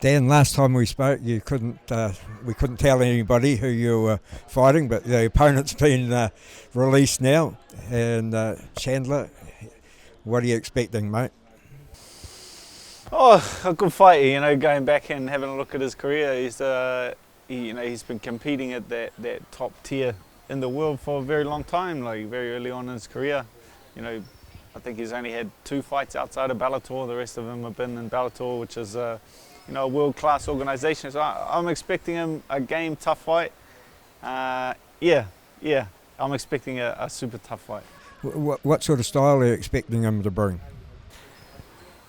Dan, last time we spoke, we couldn't tell anybody who you were fighting, but the opponent's been released now. And Chandler, what are you expecting, mate? Oh, a good fight. Going back and having a look at his career, he's been competing at that top tier in the world for a very long time, like very early on in his career. I think he's only had 2 fights outside of Bellator. The rest of them have been in Bellator, which is a world-class organisation. So I'm expecting him a tough fight. I'm expecting a super tough fight. What sort of style are you expecting him to bring?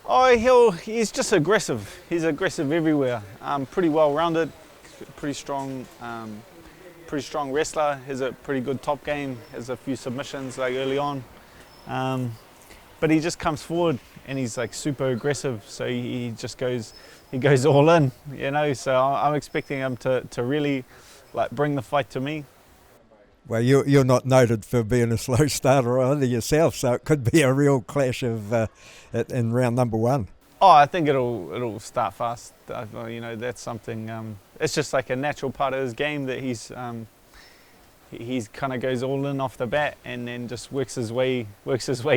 Oh, he's just aggressive. He's aggressive everywhere. Pretty well-rounded, pretty strong wrestler. Has a pretty good top game. Has a few submissions like early on. But he just comes forward and he's like super aggressive. So he goes all in, So I'm expecting him to really like bring the fight to me. Well, you're not noted for being a slow starter either yourself, so it could be a real clash of in round number 1. Oh, I think it'll start fast. That's something. It's just like a natural part of his game that he's kind of goes all in off the bat and then just works his way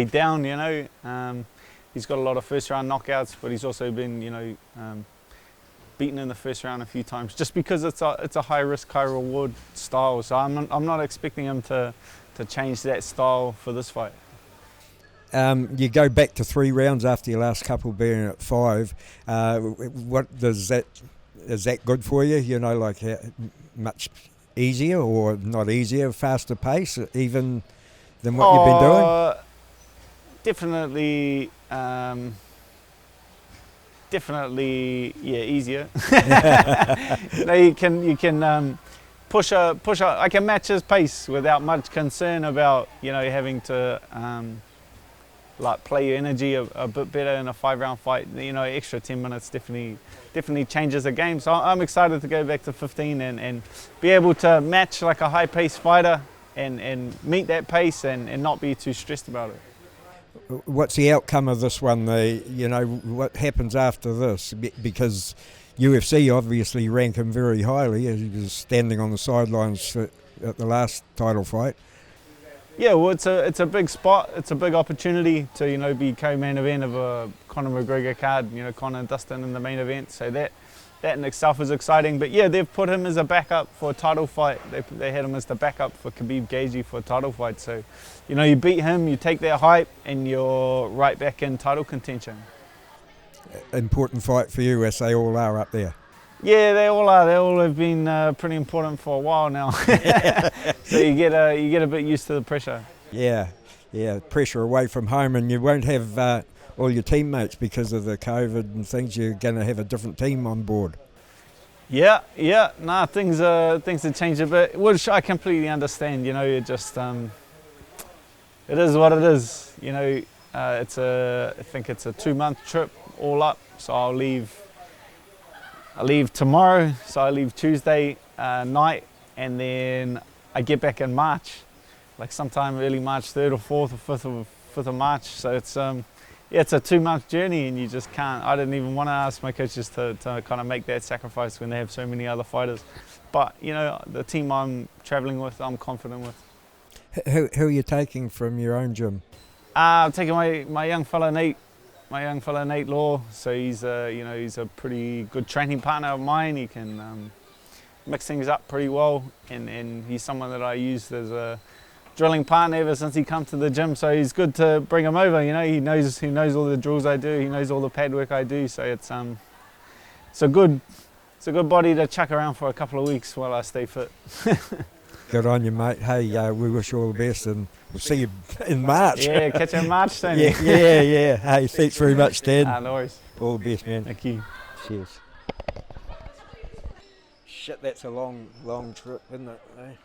down. He's got a lot of first round knockouts, but he's also been beaten in the first round a few times, just because it's a high risk, high reward style. So I'm not expecting him to change that style for this fight. You go back to 3 rounds after your last couple being at 5. Is that good for you? Like much easier or not easier, faster pace, even than what you've been doing? Definitely, easier. You can push. I can match his pace without much concern about having to play your energy a bit better in a 5-round fight. Extra 10 minutes definitely changes the game. So I'm excited to go back to 15 and be able to match like a high pace fighter and meet that pace and not be too stressed about it. What's the outcome of this one? What happens after this? Because UFC obviously rank him very highly. He was standing on the sidelines at the last title fight. Yeah, well, it's a big spot. It's a big opportunity to be co-main event of a Conor McGregor card. Conor and Dustin in the main event. So that in itself is exciting. But yeah, they've put him as a backup for a title fight. They had him as the backup for Gaethje for a title fight. So, you beat him, you take that hype, and you're right back in title contention. Important fight for you, as they all are up there. Yeah, they all are. They all have been pretty important for a while now. So you get a bit used to the pressure. Yeah, pressure away from home, and you won't have all your teammates because of the COVID and things. You're going to have a different team on board. Yeah. Things have changed a bit, which I completely understand. It just it is what it is. I think it's a 2-month trip all up. So I leave tomorrow. So I leave Tuesday night, and then I get back in March, like sometime early March, 3rd or 4th or 5th of March. So it's it's a 2-month journey, and you just can't. I didn't even want to ask my coaches to kind of make that sacrifice when they have so many other fighters. But the team I'm traveling with, I'm confident with. Who are you taking from your own gym? I'm taking my young fella Nate. My young fella Nate Law. So he's a pretty good training partner of mine. He can mix things up pretty well, and he's someone that I used as a drilling partner ever since he come to the gym. So he's good to bring him over. He knows all the drills I do. He knows all the pad work I do. So it's a good body to chuck around for a couple of weeks while I stay fit. Good on you, mate. Hey, we wish you all the best, and we'll see you in March. Yeah, catch you in March, don't you? Yeah. Hey, thanks very much, Dan. No worries. All the best, man. Thank you. Cheers. Shit, that's a long trip, isn't it? Eh?